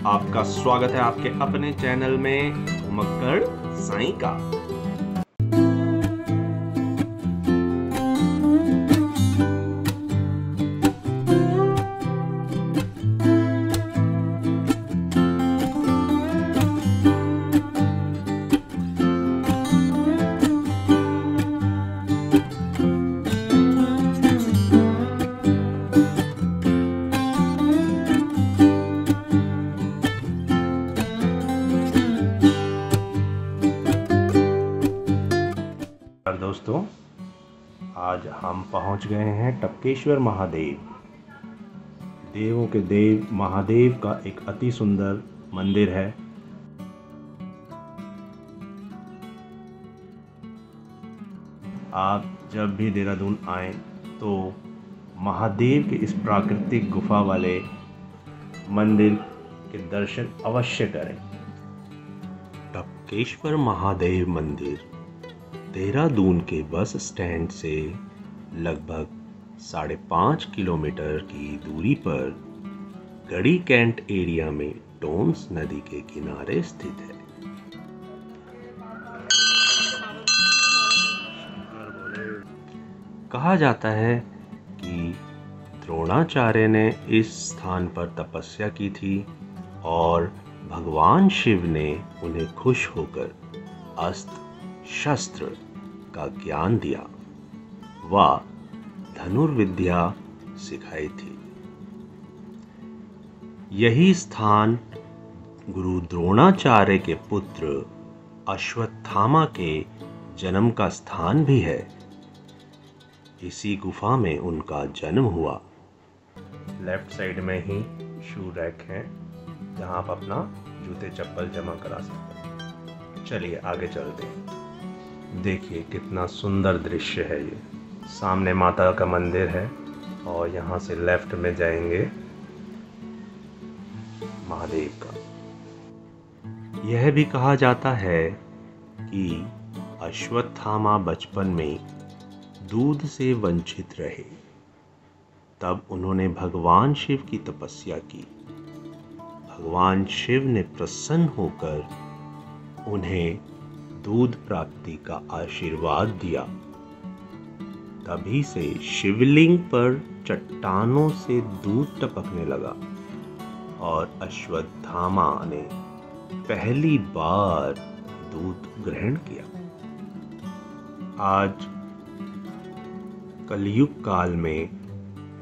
आपका स्वागत है आपके अपने चैनल में घुमक्कड़ साईं का। दोस्तों, आज हम पहुंच गए हैं टपकेश्वर महादेव। देवों के देव महादेव का एक अति सुंदर मंदिर है। आप जब भी देहरादून आएं तो महादेव के इस प्राकृतिक गुफा वाले मंदिर के दर्शन अवश्य करें। टपकेश्वर महादेव मंदिर देहरादून के बस स्टैंड से लगभग 5.5 किलोमीटर की दूरी पर गढ़ी कैंट एरिया में टोन्स नदी के किनारे स्थित है। कहा जाता है कि द्रोणाचार्य ने इस स्थान पर तपस्या की थी और भगवान शिव ने उन्हें खुश होकर अस्त्र शस्त्र का ज्ञान दिया व धनुर्विद्या सिखाई थी। यही स्थान गुरु द्रोणाचार्य के पुत्र अश्वत्थामा के जन्म का स्थान भी है। इसी गुफा में उनका जन्म हुआ। लेफ्ट साइड में ही शू रैक है जहां आप अपना जूते चप्पल जमा करा सकते हैं। चलिए आगे चलते हैं। देखिए कितना सुंदर दृश्य है। ये सामने माता का मंदिर है और यहाँ से लेफ्ट में जाएंगे महादेव का। यह भी कहा जाता है कि अश्वत्थामा बचपन में दूध से वंचित रहे, तब उन्होंने भगवान शिव की तपस्या की। भगवान शिव ने प्रसन्न होकर उन्हें दूध प्राप्ति का आशीर्वाद दिया। तभी से शिवलिंग पर चट्टानों से दूध टपकने लगा और अश्वत्थामा ने पहली बार दूध ग्रहण किया। आज कलयुग काल में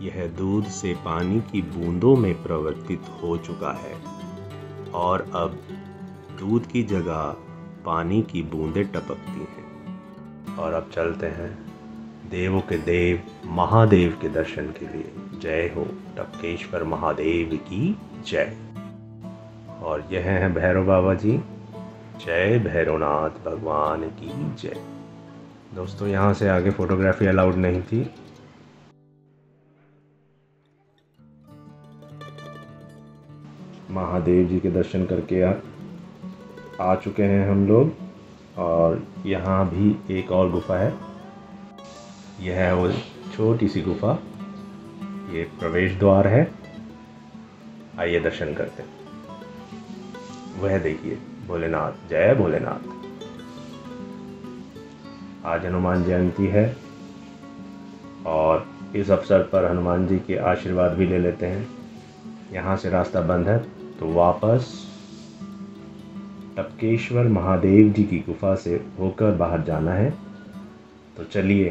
यह दूध से पानी की बूंदों में परिवर्तित हो चुका है और अब दूध की जगह पानी की बूंदें टपकती हैं। और अब चलते हैं देवों के देव महादेव के दर्शन के लिए। जय हो टपकेश्वर महादेव की जय। और यह हैं भैरव बाबा जी। जय भैरवनाथ भगवान की जय। दोस्तों, यहाँ से आगे फोटोग्राफी अलाउड नहीं थी। महादेव जी के दर्शन करके आ चुके हैं हम लोग। और यहाँ भी एक और गुफा है। यह है वो छोटी सी गुफा। ये प्रवेश द्वार है। आइए दर्शन करते हैं। वह देखिए भोलेनाथ। जय भोलेनाथ। आज हनुमान जयंती है और इस अवसर पर हनुमान जी के आशीर्वाद भी ले लेते हैं। यहाँ से रास्ता बंद है तो वापस टपकेश्वर महादेव जी की गुफा से होकर बाहर जाना है। तो चलिए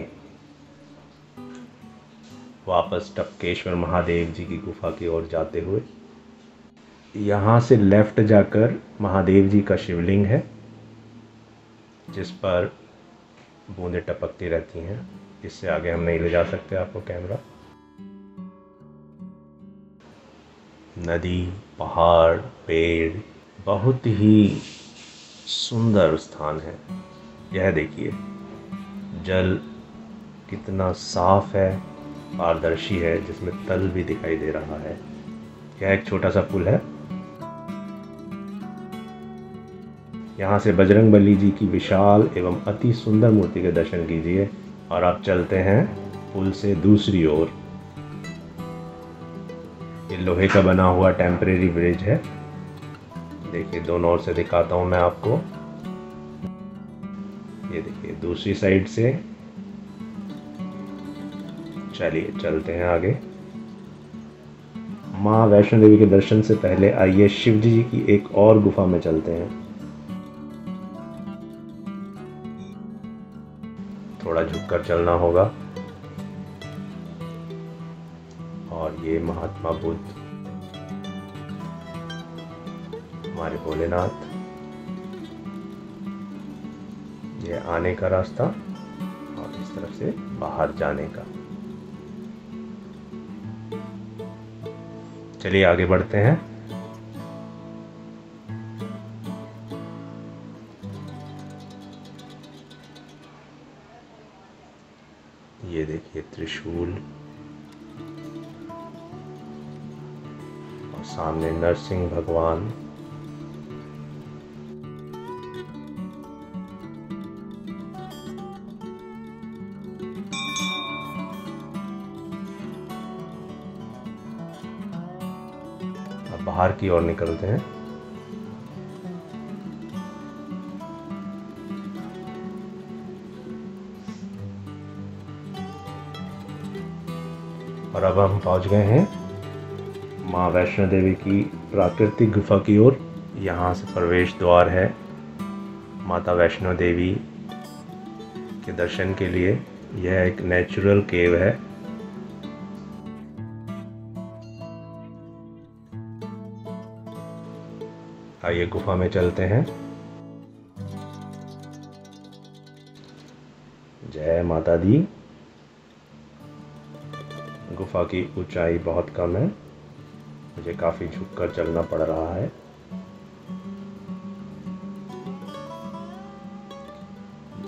वापस टपकेश्वर महादेव जी की गुफा की ओर जाते हुए यहाँ से लेफ्ट जाकर महादेव जी का शिवलिंग है जिस पर बूंदें टपकती रहती हैं। इससे आगे हम नहीं ले जा सकते आपको कैमरा। नदी, पहाड़, पेड़, बहुत ही सुंदर स्थान है। यह देखिए जल कितना साफ है, पारदर्शी है, जिसमें तल भी दिखाई दे रहा है। यह एक छोटा सा पुल है। यहाँ से बजरंगबली जी की विशाल एवं अति सुंदर मूर्ति के दर्शन कीजिए और आप चलते हैं पुल से दूसरी ओर। ये लोहे का बना हुआ टेम्परेरी ब्रिज है देखिए दोनों ओर से दिखाता हूँ मैं आपको। ये देखिए दूसरी साइड से। चलिए चलते हैं आगे। माँ वैष्णो देवी के दर्शन से पहले आइए शिव जी की एक और गुफा में चलते हैं। थोड़ा झुककर चलना होगा। और ये महात्मा बुद्ध, हमारे भोलेनाथ। ये आने का रास्ता और इस तरफ से बाहर जाने का। चलिए आगे बढ़ते हैं। ये देखिए त्रिशूल और सामने नरसिंह भगवान। अब बाहर की ओर निकलते हैं। और अब हम पहुंच गए हैं माँ वैष्णो देवी की प्राकृतिक गुफा की ओर। यहाँ से प्रवेश द्वार है माता वैष्णो देवी के दर्शन के लिए। यह एक नेचुरल केव है। आइए गुफा में चलते हैं। जय माता दी। गुफा की ऊंचाई बहुत कम है, मुझे काफी झुककर चलना पड़ रहा है।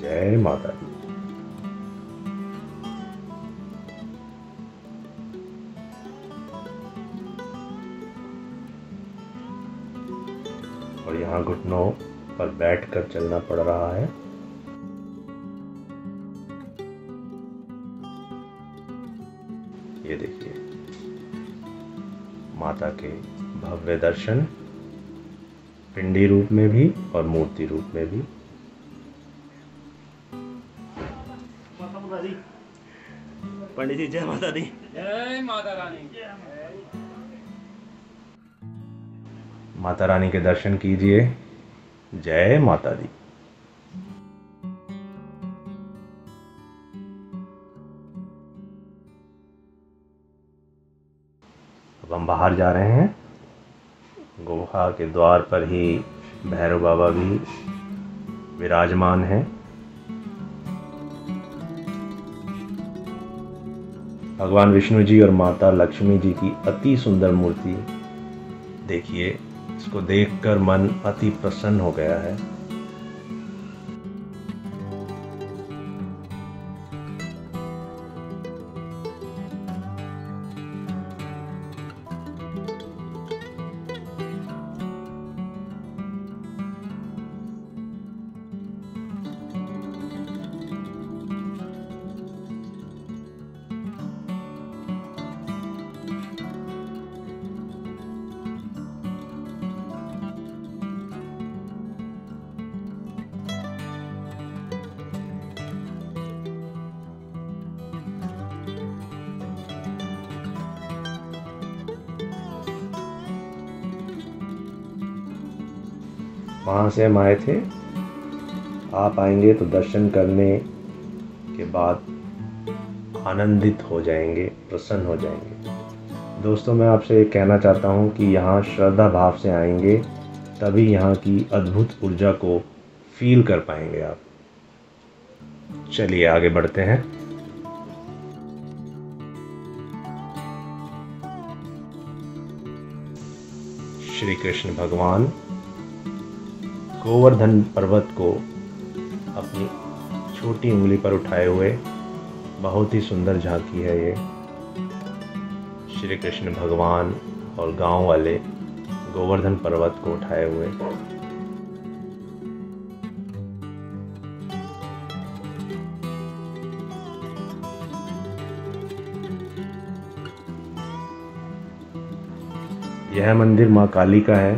जय माता दी। और यहाँ घुटनों पर बैठकर चलना पड़ रहा है। ये देखिए माता के भव्य दर्शन, पिंडी रूप में भी और मूर्ति रूप में भी। पंडित जी जय माता दी। जय माता रानी। माता रानी के दर्शन कीजिए। जय माता दी। अब हम बाहर जा रहे हैं। गुफा के द्वार पर ही भैरव बाबा भी विराजमान हैं। भगवान विष्णु जी और माता लक्ष्मी जी की अति सुंदर मूर्ति देखिए। इसको देखकर मन अति प्रसन्न हो गया है। वहाँ से हम आए थे। आप आएंगे तो दर्शन करने के बाद आनंदित हो जाएंगे, प्रसन्न हो जाएंगे। दोस्तों मैं आपसे एक कहना चाहता हूँ कि यहाँ श्रद्धा भाव से आएंगे तभी यहाँ की अद्भुत ऊर्जा को फील कर पाएंगे आप। चलिए आगे बढ़ते हैं। श्री कृष्ण भगवान गोवर्धन पर्वत को अपनी छोटी उंगली पर उठाए हुए, बहुत ही सुंदर झांकी है ये। श्री कृष्ण भगवान और गांव वाले गोवर्धन पर्वत को उठाए हुए। यह मंदिर मां काली का है।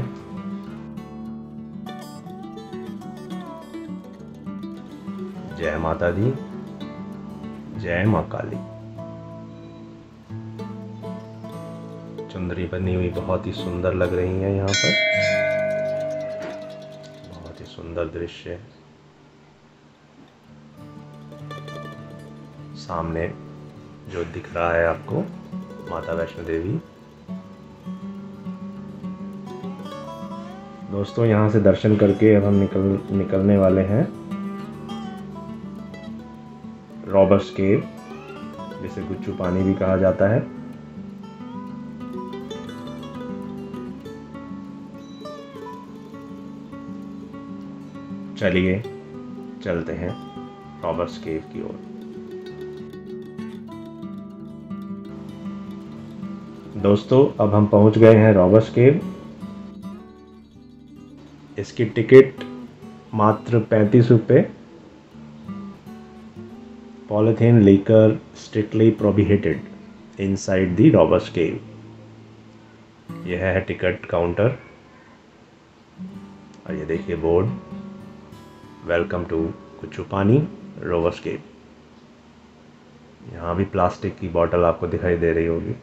जय माता दी, जय माँ काली। चुंदरी बनी हुई बहुत ही सुंदर लग रही है। यहाँ पर बहुत ही सुंदर दृश्य है। सामने जो दिख रहा है आपको माता वैष्णो देवी। दोस्तों यहाँ से दर्शन करके अब हम निकलने वाले हैं रॉबर्स केव, जिसे गुच्चू पानी भी कहा जाता है। चलिए चलते हैं रॉबर्स केव की ओर। दोस्तों अब हम पहुंच गए हैं रॉबर्स केव। इसकी टिकट मात्र 35 रुपये। Polythene liquor strictly prohibited inside the robbers cave. यह है टिकट काउंटर और ये देखिए बोर्ड, वेलकम टू गुच्चू पानी रॉबर्स केव। यहाँ भी प्लास्टिक की बोतल आपको दिखाई दे रही होगी।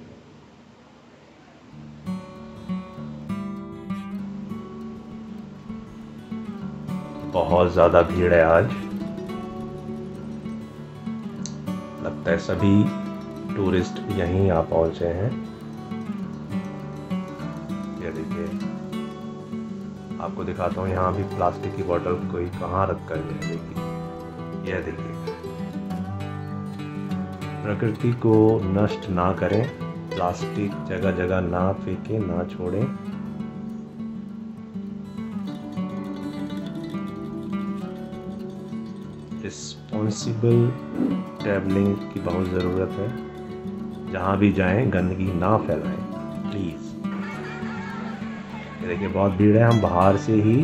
बहुत ज़्यादा भीड़ है आज। लगता है सभी टूरिस्ट यहीं आ पहुंचे हैं। ये देखिए, आपको दिखाता हूँ। यहाँ भी प्लास्टिक की बोतल कोई कहाँ रख कर गया। देखिए, यह देखिए। प्रकृति को नष्ट ना करें, प्लास्टिक जगह जगह ना फेंकें, ना छोड़ें। रिस्पॉन्सिबल ट्रैवलिंग की बहुत ज़रूरत है। जहाँ भी जाएं गंदगी ना फैलाएं प्लीज़। ये देखिए बहुत भीड़ है। हम बाहर से ही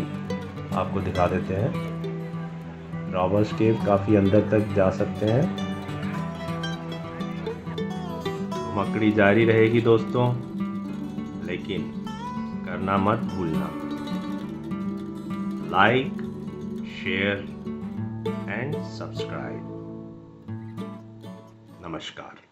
आपको दिखा देते हैं। रॉबर्स केव काफ़ी अंदर तक जा सकते हैं। घुमक्कड़ी जारी रहेगी दोस्तों, लेकिन करना मत भूलना लाइक, शेयर एंड सब्सक्राइब। नमस्कार।